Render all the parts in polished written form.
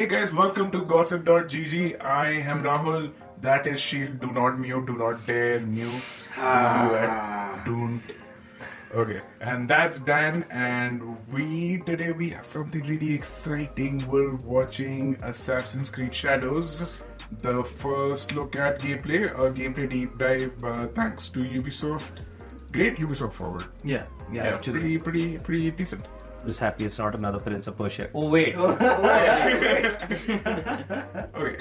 Hey guys, welcome to gossip.gg. I am Rahul. That is Shield. Do not mute, do not dare mute. Don't. Okay, and that's Dan. And today we have something really exciting. We're watching Assassin's Creed Shadows, the first look at gameplay, a gameplay deep dive. Thanks to Ubisoft. Great Ubisoft forward. Yeah, actually. Pretty decent. Just happy it's not another Prince of Persia. Oh wait. Okay,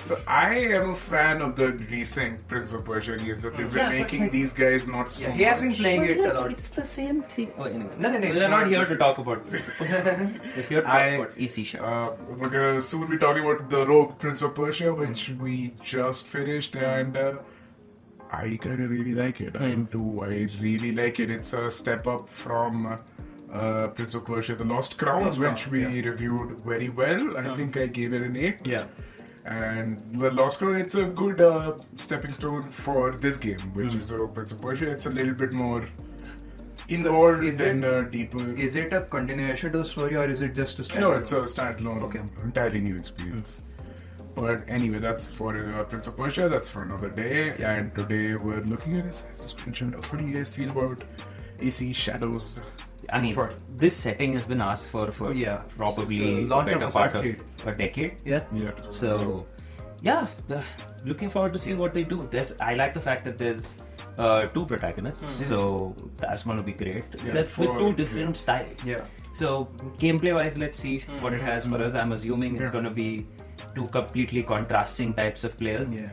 so I am a fan of the recent Prince of Persia games that they've been making. These guys not so He has been much. playing it a lot. It's the same thing. Oh, anyway. No, it's We're not here not. to talk about Prince of Persia. We're here to talk about EC Shadows. We're gonna soon be talking about the Rogue Prince of Persia, which we just finished, and I kind of really like it. I really like it. It's a step up from Prince of Persia: The Lost Crown, which we reviewed very well. I think I gave it an 8. Yeah. And The Lost Crown, it's a good stepping stone for this game, which is the Prince of Persia. It's a little bit more involved and deeper. Is it a continuation to the story or is it just a standalone? No, it's a standalone, Okay. entirely new experience. But anyway, that's for Prince of Persia. That's for another day. And today we're looking at Assassin's Creed Shadows. What do you guys feel about AC Shadows? I mean, this setting has been asked for probably the launch of better part of Assassin's a decade. Yeah. So, looking forward to see what they do. I like the fact that there's two protagonists, so that's going to be great. Yeah, With two different styles. Yeah. So, gameplay-wise, let's see what it has for us. I'm assuming it's going to be two completely contrasting types of players. Yeah.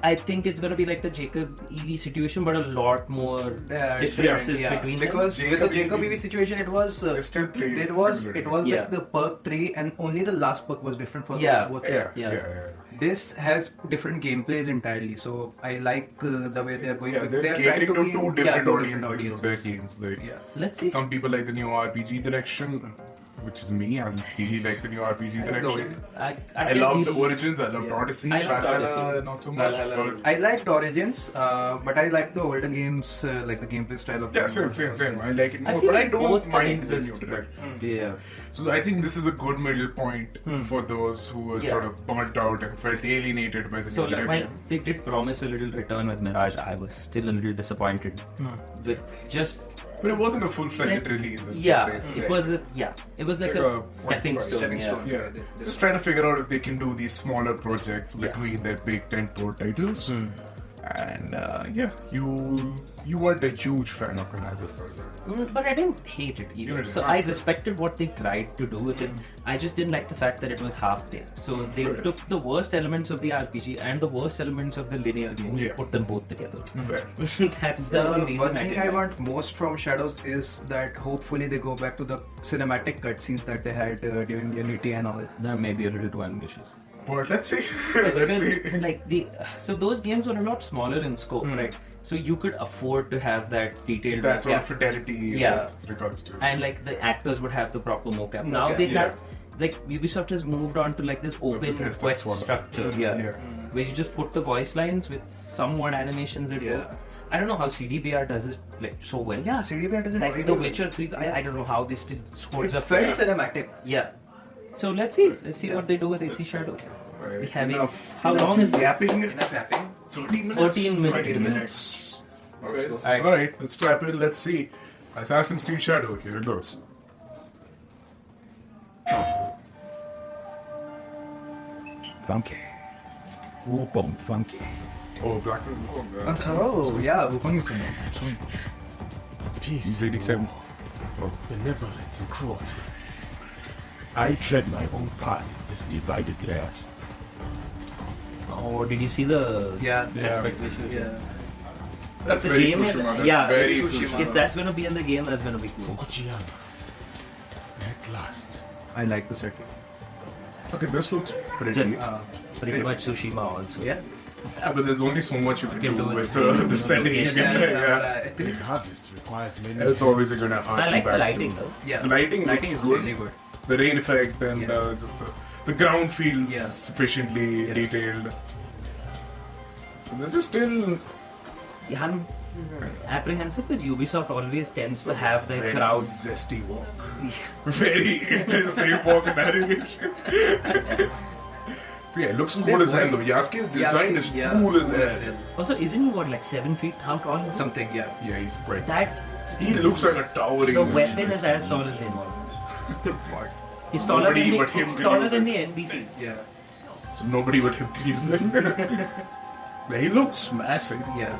I think it's going to be like the Jacob Evie situation, but a lot more differences between because them. with the Jacob Evie situation, it was still played it was similarly. Yeah. like the perk tree, and only the last perk was different for both. Yeah. This has different gameplays entirely, so I like the way they are going. Yeah, with- they're trying catering to be- two different two audiences of their games. Like, Let's see. some people like the new RPG direction, which is me. I really like the new RPG direction. I loved the Origins. I loved Odyssey. I loved Valhalla, Odyssey. not so much. Valhalla. But I liked Origins, but I like the older games, like the gameplay style of yeah, them. same. I like it more, I feel but I like don't both can mind the new exist, direction. Yeah. So I think this is a good middle point for those who were sort of burnt out and felt alienated by the So new like, direction. they did promise a little return with Mirage. I was still a little disappointed with just. But it wasn't a full-fledged release. is Yeah, what they say. it was. It was like It's a like a stepping stone. Yeah. Yeah, just trying to figure out if they can do these smaller projects between their big tentpole titles. And you weren't a huge fan of Kanaja's But I didn't hate it either. So I respected what they tried to do with it. I just didn't like the fact that it was half there. So they took the worst elements of the RPG and the worst elements of the linear game and put them both together. That's the only reason One I thing didn't I like. want most from Shadows is that hopefully they go back to the cinematic cutscenes that they had during Unity and all. That may be a little too ambitious. But let's see. Let's see. Like so those games were a lot smaller in scope, right? So you could afford to have that detailed That sort mocap. of fidelity with regards to. And like the actors would have the proper mocap. Now they have like Ubisoft has moved on to like this open Bethesda quest sort of. structure, where you just put the voice lines with somewhat animations at work. I don't know how CDPR does it like so well. Yeah, CDPR does it Like very The well. Witcher 3, I don't know how this still holds up. Felt cinematic. Yeah. So let's see what they do with AC Shadows. Right. We having Enough how long is this? yapping? Enough yapping. 13 minutes. 13 minutes. 13 minutes. Alright. Alright, let's wrap it. Let's see. Assassin's Creed Shadow. Here it goes. Funky. Whoopum funky. Oh, Black Oh, yeah, Wukong is in it. Peace, Really excited. benevolence and cruelty. I tread my own path in this divided land. Oh, did you see the expectations? Yeah. That's The very game is- Tsushima. That's yeah, very Tsushima. Tsushima. If that's gonna be in the game, that's gonna be cool. Fukujiyama. At last. I like the setting. Okay, this looks pretty. Just Yeah, pretty much Tsushima also. Yeah. but there's only so much you can Can do do with with the setting. Yeah. Big harvest requires many It's always gonna hurt I you like the back lighting to- though. Yeah. The lighting looks is good. really good. The rain effect and just the ground feels Yeah. sufficiently detailed. This is still Yeah, I'm apprehensive because Ubisoft always tends to have their very crowd. zesty walk. Very interesting walk navigation. Yeah, it looks cool as hell though. Yasuke's design is cool as hell. Also, isn't he what, like 7 feet? How tall is he? Something, yeah. Yeah, he's quite. That He looks like a towering. the weapon is as tall as him. Almost. What? He's taller Nobody than the, but him he's can taller use than it. the NPCs. Yeah. So nobody but him can use it. Yeah, he looks massive. Yeah.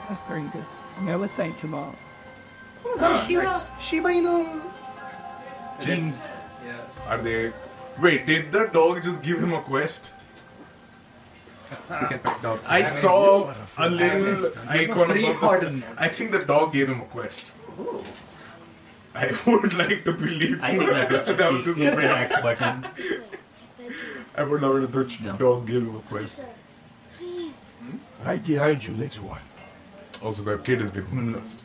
That's very good. Never thank you, Mom. Shiba Inu. Jeans. Yeah. Are they? Wait, did the dog just give him a quest? You can pet dogs. I saw a little missed. icon. Pre-ordered. I think the dog gave him a quest. I would like to believe. I think so. that was just That was the just- interact button. I would love it if the No. dog gave him a quest. Right behind you, little one. Also, that kid is being lost.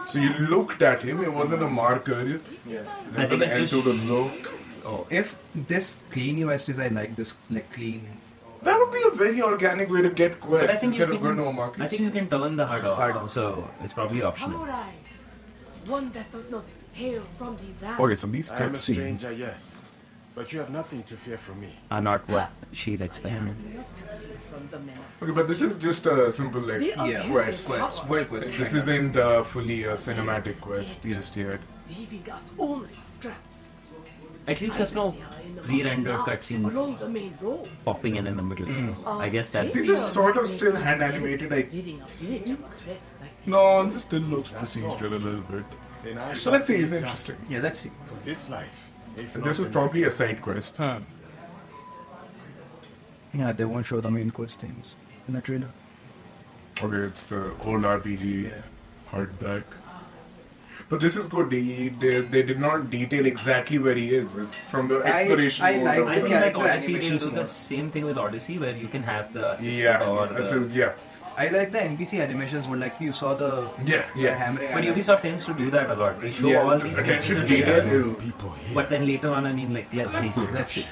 So you looked at him. It wasn't a marker. Yeah. There was think an it end just- to the look. Oh, if this clean USDs, I like this, like clean. That would be a very organic way to get quests But I think instead you of going to a can, market. I think you can turn the HUD off. HUD off. So it's probably optional. Samurai, one that does not hail from these lands. Okay, so these I am a cutscenes. stranger, yes. But you have nothing to fear from me. Are not what she expected. From the men. Okay, but this is just a simple like They are Yeah. quest. Quest. World quest. This isn't fully a cinematic quest just yet. Leaving us only scraps. At least there's no They are in the pre-rendered mountain now, cutscenes along the main road. popping in the middle. I guess that's These are sort of still hand animated. Leading a village of a threat like No, this still looks procedural a little bit. Then I So shall let's see, see it's it done. interesting. Yeah, let's see. For this life. If And not this is the probably a next. side quest. Yeah, they won't show the main quest things in the trailer. Okay, it's the old RPG hardback. But this is good. They did not detail exactly where he is. It's from the exploration. I mode like of I the think like character Odyssey will animations do the more. same thing with Odyssey where you can have the assist Yeah, or this the, is, yeah, I like the NPC animations where like you saw the yeah. hammering. But Ubisoft tends to do that a lot. They show Yeah, all these attention things to in the detail trailer. is. People here. But then later on, I mean, like, let's see. Let's see.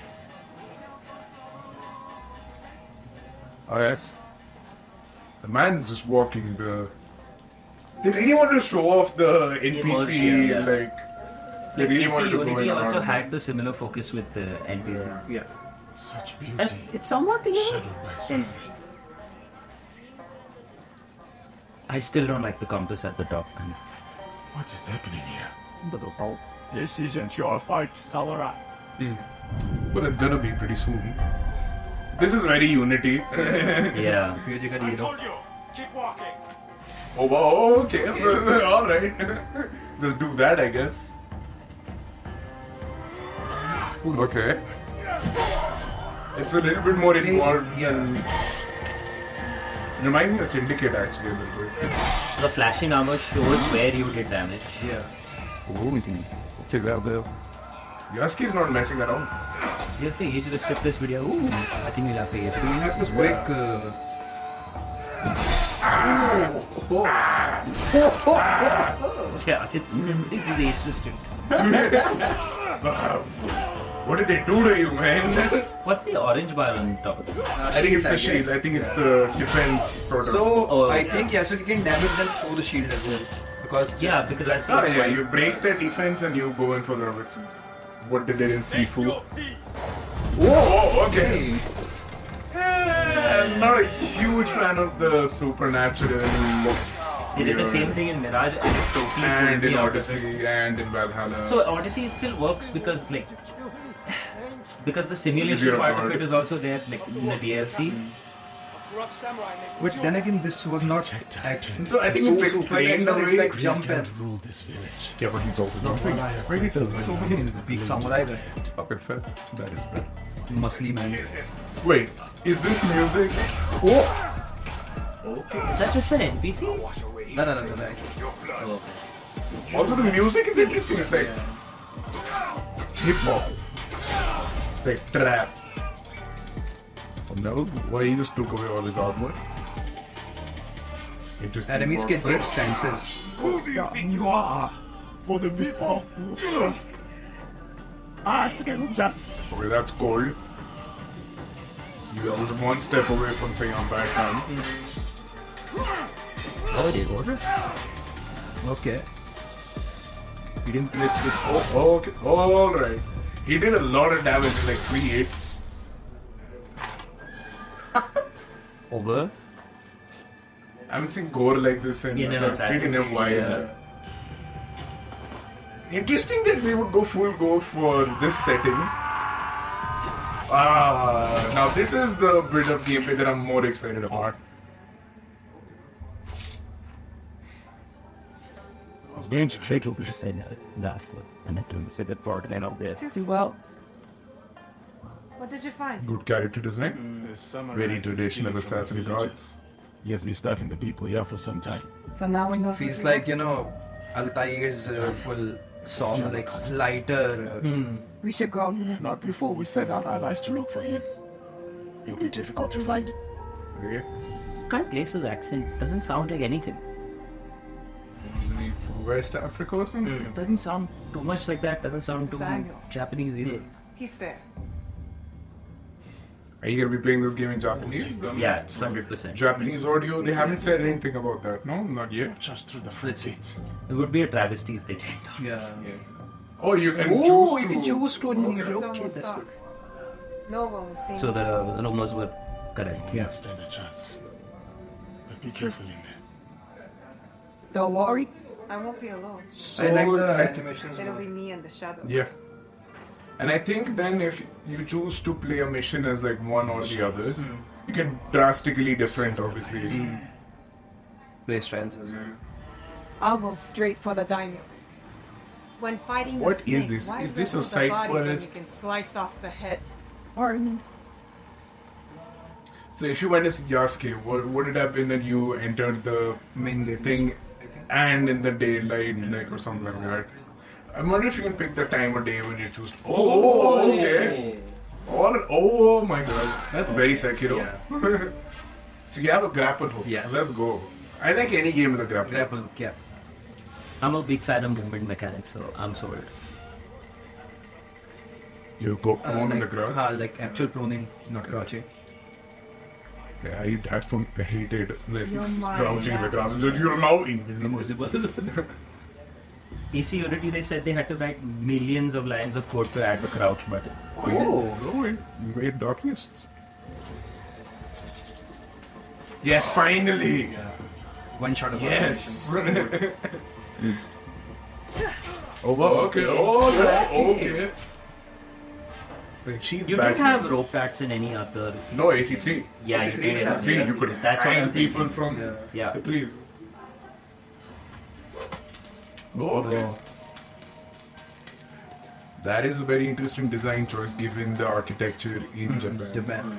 Oh, yes. The man's just walking the. They really want to show off the NPC, Immersion, yeah. like. They Like, really AC wanted to go Unity in also hard. had the similar focus with the NPCs. Yeah. Such And beauty. it's somewhat, Shadowed by suffering. I still don't like the compass at the top. What is happening here? This isn't your fight, samurai. But it's gonna be pretty soon. This is very Unity. Yeah. Fujiga Hero. Oh, wow, okay. Alright. Just do that, I guess. Okay. It's a little bit more involved than. Reminds me of Syndicate actually a little bit. The flashing armor shows where you did damage. Yeah. Yasuke's not messing around. You have to age restrict this video. Ooh, I think we'll have to age We have this quick. Yeah, this is age restrict. What did they do to you, man? What's the orange bar on top of it? I think it's the shield. I think it's the defense sort of. So Oh, I think Yasuke can damage them through the shield as well. Because Yeah, because I see. Oh, yeah, you break their defense and you go in for the, which is what they did in Sifu. Whoa, okay. I'm not a huge fan of the supernatural They did the same thing in Mirage and it totally and pulled in me out of it. Odyssey and in Valhalla. So Odyssey it still works because like because the simulation Zero part of card. it is also there like in the DLC. But then again, this was not. So I think it's explained supernatural, away. it's like We jump in. can't rule this village. Yeah, but he's also not All I have been The big samurai guy. puppet fed. That is bad. Muscly man. Wait, is this music? Is that just an NPC? No. Also, the music is interesting. It's like hip hop. It's like trap. And that was why he just took away all his armor. Interesting. Enemies can prospect. take stances. Who do you think you are? For the people? Ask them justice. Okay, that's cold. He was just one step away from saying I'm back now. Okay. He didn't place this. Oh, okay. Alright. He did a lot of damage in like 3 hits. over. I haven't seen gore like this in In an Assassin's Creed in a Assassin's while. Creed, yeah. Interesting that they would go full gore for this setting. Now this is the bit of gameplay that I'm more excited about. I was going to try to say that, and I don't say that part and of this. Too well. What did you find? Good character design. Very traditional assassin god. He has been starving the people here for some time. So now we know. Feels like, Altair's full soft, like lighter. We should go. Not before we send our allies to look for him. He'll be difficult to find. Okay. Can't place his accent. Doesn't sound like anything. West Africa or something? Doesn't sound too much like that. Doesn't sound too Daniel. Japanese either. He's there. Are you gonna be playing this game in Japanese? Yeah, 100%. Japanese audio, they haven't said anything about that, no? Not yet. Just through the front gate. It would be a travesty if they didn't. Yeah. Oh, you can Oh, choose you to. can choose to. It's Okay, almost that's dark. good. No one was seen. So the rumors were correct. Yeah. Stand a chance. But be careful in there. Don't worry. I won't be alone. So, I like the I animations. It'll be me and the shadows. Yeah. And I think then if you choose to play a mission as like one or the other, you can drastically different obviously. Play strengths as well. I'll go straight for the daimyo. When fighting What the is snake, this? why Is this a wrestle the side body when quest? you can slice off the head? Pardon? So if you went as Yasuke, would it have been that you entered the Main gate. thing and in the daylight, like or something like that? I wonder if you can pick the time of day when you choose. Oh, okay. Oh my god, that's very Sekiro. So you have a grapple hook. Yeah. Let's go. I like any game with a grapple. Grapple, yeah. I'm a big fan of movement mechanics, so I'm sold. You go prone in the grass. Like actual proning, not crouching. Yeah, I hated like You're mine, crouching in the yeah. grass. You're now invisible. Invisible. PC Unity, they said they had to write millions of lines of code to add the crouch button. Oh, great darkness. Yes, finally. One shot of Yes. Oh wow. Okay. Oh yeah. Okay. Like she's You back. don't have rope tracks in any other. No AC3. Yeah, you did yeah. AC3. You could That's what hang I'm thinking. people from Yeah. the police. Okay. That is a very interesting design choice given the architecture in Japan. Japan.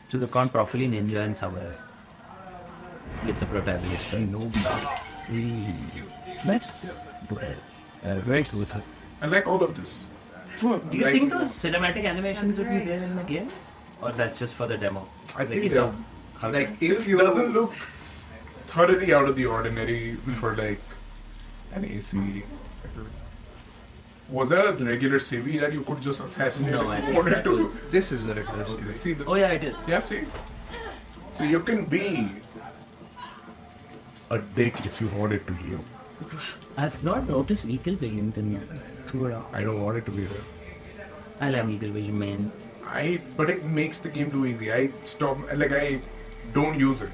So they can't properly ninja and samurai with the protagonist. Next. Very good. I like all of this. Do you Like- think those cinematic animations would be there in the game? Or that's just for the demo? I think you so. saw. Like if This you doesn't look thoroughly out of the ordinary for like an AC. Was that a regular civvy that you could just assassinate No, I if you think wanted that to? was- this is the regular Okay, series. see the, Oh yeah, it is. yeah, see. So you can be a dick if you wanted to be. I've not noticed Eagle Vision till now. I don't want it to be there. I love Eagle Vision, man. But it makes the game too easy. I don't use it.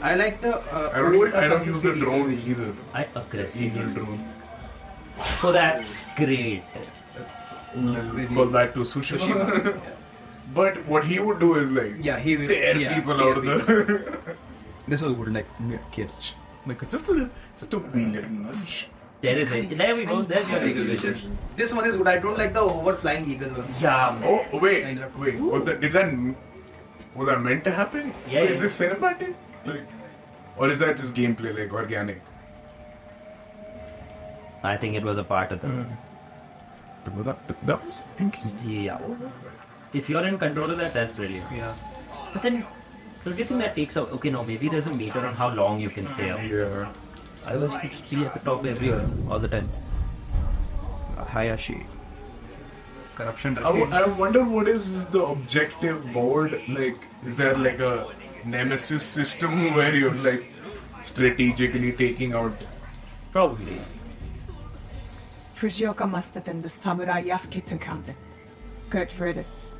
I like the I don't, old I don't Assassin's use the Creed drone Eagle. either. I aggressively. Eagle drone. So that's great. Call back to Tsushima. But what he would do is like Yeah, he will tear people out of the. This was good, like kid. Like just a wee little nudge. There is it. There we go. There's your Eagle Vision. This one is good. I don't like the overflying eagle one. Yeah. Man. Oh wait. Was that meant to happen? Yeah, Is yeah. this cinematic? Like, or is that just gameplay, like organic? I think it was a part of the. That was interesting. Yeah. If you're in control of that, that's brilliant. Yeah. But then, don't you think that takes out? Okay, no, maybe there's a meter on how long you can stay up. Yeah. I was just be at the top everywhere, all the time. Hayashi. Corruption. I wonder what is the objective board like? Is there like a nemesis system where you're like strategically taking out? Probably. Fujioka must have been the samurai Yasuke's encounter. Good riddance.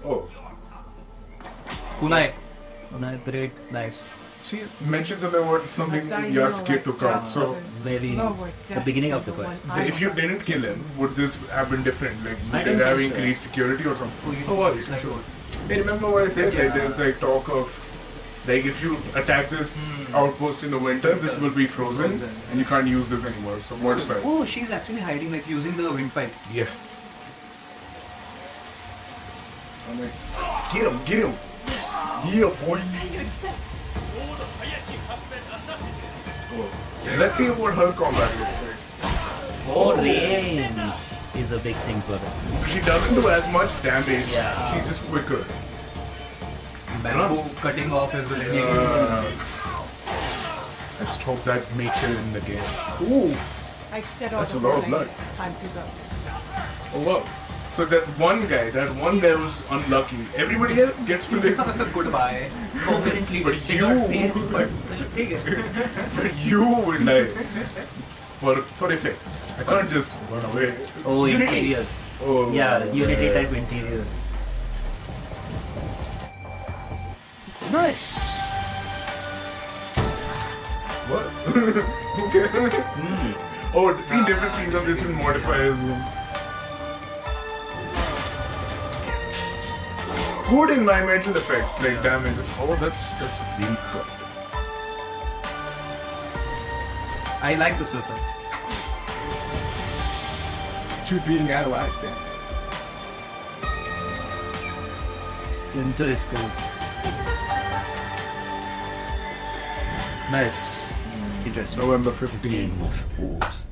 Oh, Kunai, great, nice. She mentions about something Yasuke took out. So Very the beginning of the quest. if you didn't kill him, would this have been different? Like, I would don't it have think so. increased security or something? Oh, what? it's like what? Hey, remember what I said? Like, there's like talk of, like, if you attack this outpost in the winter, this will be frozen, and you can't use this anymore. So what if Oh, she's actually hiding, like using the windpipe. Yeah. Oh, nice. Get him! Get him! Yeah, boy! Oh. Let's see what her combat looks like. Oh, range is a big thing for her. So she doesn't do as much damage. Yeah. She's just quicker. Bamboo cutting off is like. Let's hope that makes it in the game. Ooh! I shed all That's the a lot of blood. blood. Time to go. Oh wow. So that one guy was unlucky. Everybody else gets to live. Goodbye. Permanently But disfigured you- face, but we'll take it. But you will die. For effect. I can't just run away. Oh, interiors. Oh, Yeah, Unity type interiors. Nice. What? Okay. Oh, see different scenes of different modifiers. Good environmental effects like damage. Oh, that's really good. I like this weapon. Should being analyzed then. Interesting. Nice. Interesting. November 15th.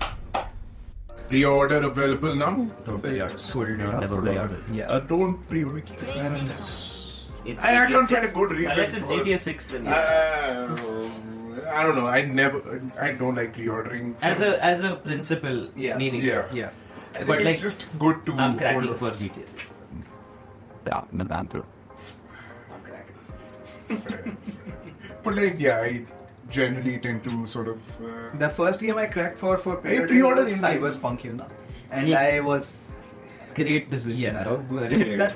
Pre-order available now? Never played. Yeah. Don't pre-order this man unless... It's I GTA don't get a 6. good reason Unless it's for it. GTA 6, then I don't know. I don't like pre-ordering. So. as a principle, Yeah. meaning. Yeah. Yeah. I think but it's like, just good to I'm cracking hold for GTA 6. Ja, men det är inte. I'm cracking. But like, yeah, I generally tend to sort of... The first game I cracked for pre-order pre-order was indies. Cyberpunk, you know. And Yeah. I was... Great decision. Yeah. dog. Very great.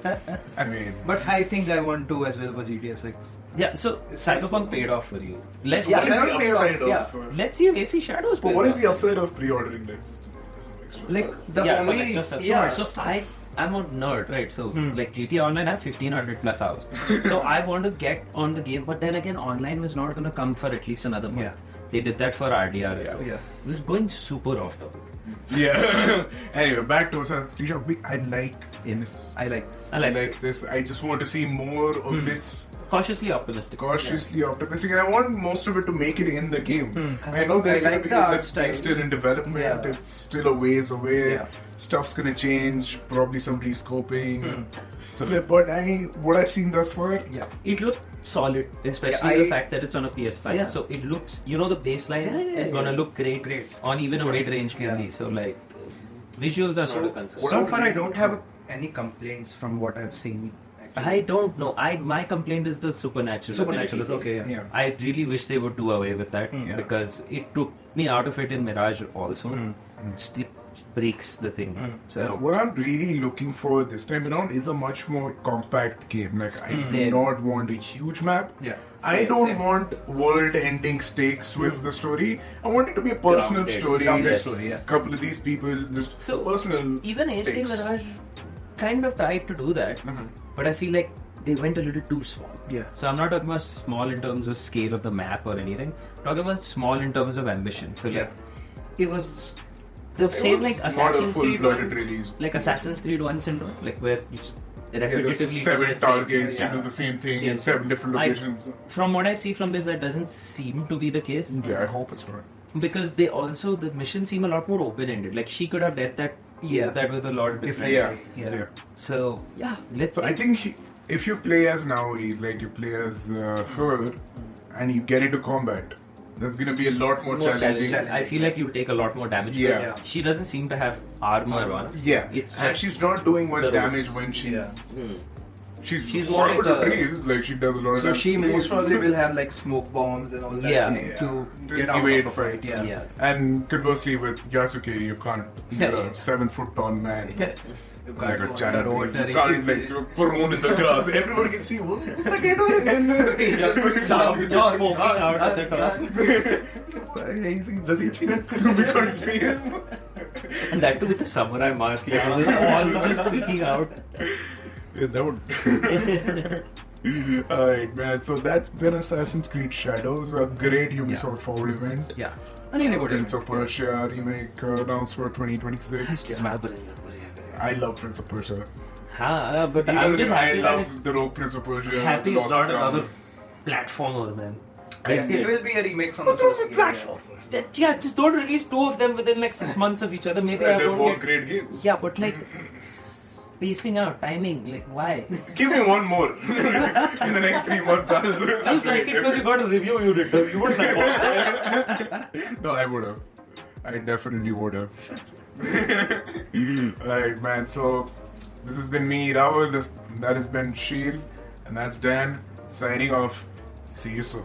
I mean... But I think I want to as well for GTA 6. Yeah, so Cyberpunk paid off for you. Let's Yeah, what is see, the Cyberpunk paid off, upside yeah. of... let's see if AC Shadows But pays what is off. the upside of pre-ordering like just some extra Like, stuff? the Yeah, some only... extra stuff. Yeah. So I'm a nerd, right? So like GTA Online, I have 1500 plus hours. So I want to get on the game, but then again, online was not going to come for at least another month. Yeah. They did that for RDR. Yeah. Yeah. It was going super off topic. Yeah. Anyway, back to Assassin's Creed. I like this. I like this. I like this. I just want to see more of this. Cautiously optimistic. Cautiously optimistic, and I want most of it to make it in the game. I know there's I gonna like be the art like, style. still in development. Yeah. It's still a ways away. Yeah. Stuff's gonna change. Probably some rescoping. So, but what I've seen thus far, Yeah. It looked solid, especially Yeah, the I- fact that it's on a PS5. Yeah. So it looks, the baseline is gonna look great on even a mid-range PC. So like, visuals are not a concern. So far, I don't have any complaints from what I've seen. I don't know. My complaint is the supernatural. Supernatural, ability. okay, yeah. Yeah. I really wish they would do away with that because it took me out of it in Mirage also. It breaks the thing. So what I'm really looking for this time around is a much more compact game. Like I do Same. not want a huge map. Yeah. I Same, don't same. want world-ending stakes with the story. I want it to be a personal Grounded. story. Grounded Just story, yeah. couple of these people, just So, personal even AC stakes. Mirage kind of tried to do that, but I feel like they went a little too small. Yeah. So I'm not talking about small in terms of scale of the map or anything. I'm talking about small in terms of ambition. So like, it was the It same was like not a Assassin's Creed full-blooded 1, release. like Assassin's Creed 1 syndrome, like where you just Yeah, repetitively there's do 7 the same- targets, yeah. you do the same thing Same in 7 different I- locations. From what I see from this, that doesn't seem to be the case. Yeah, I hope it's not. Because they also, the missions seem a lot more open-ended. Like she could have left that with a lot different. Yeah. So yeah, let's. So see. I think if you play as Naoi, like you play as her, and you get into combat, that's gonna be a lot more challenging. I feel like you take a lot more damage. Yeah. because she doesn't seem to have armor on. Yeah, It's and just she's not doing much the damage rules. when she's. she's more horrible like to a- trees. Like she does a lot of So damage she to most trees. probably will have like smoke bombs and all that Yeah. thing to To get out evade of a fight. fights. Yeah. Yeah. And conversely, with Yasuke, you can't. You're Yeah, a yeah. 7-foot tall man. You Like can't a go giant. underwater. You can't like prone in the grass. Everybody can see. What's the kid doing? He's just putting down. Just poking out at the top. Does he think we can't see him? And that too with the samurai mask. Like, all just peeking out. Yeah, that would. Alright, man. So that's been Assassin's Creed Shadows, a great Ubisoft forward event. Yeah. I mean, Prince of Persia remake announced for 2026. I love Prince of Persia. But I'm Even just I happy that love it's the rogue Prince of Persia. happy the it's Lost not Crown. another platformer, man. it will be a remake from the What's wrong first with game. platform? Yeah, just don't release two of them within like 6 months of each other. Maybe I They're won't both get... great games. Yeah, but like spacing out, timing, like why? Give me one more. In the next 3 months, I'll Just like it because you got a review you did. You wouldn't have bought it. No, I would have. I definitely would have. Alright, man. So, this has been me, Rahul. That has been Sheel. And that's Dan. Signing off. See you soon.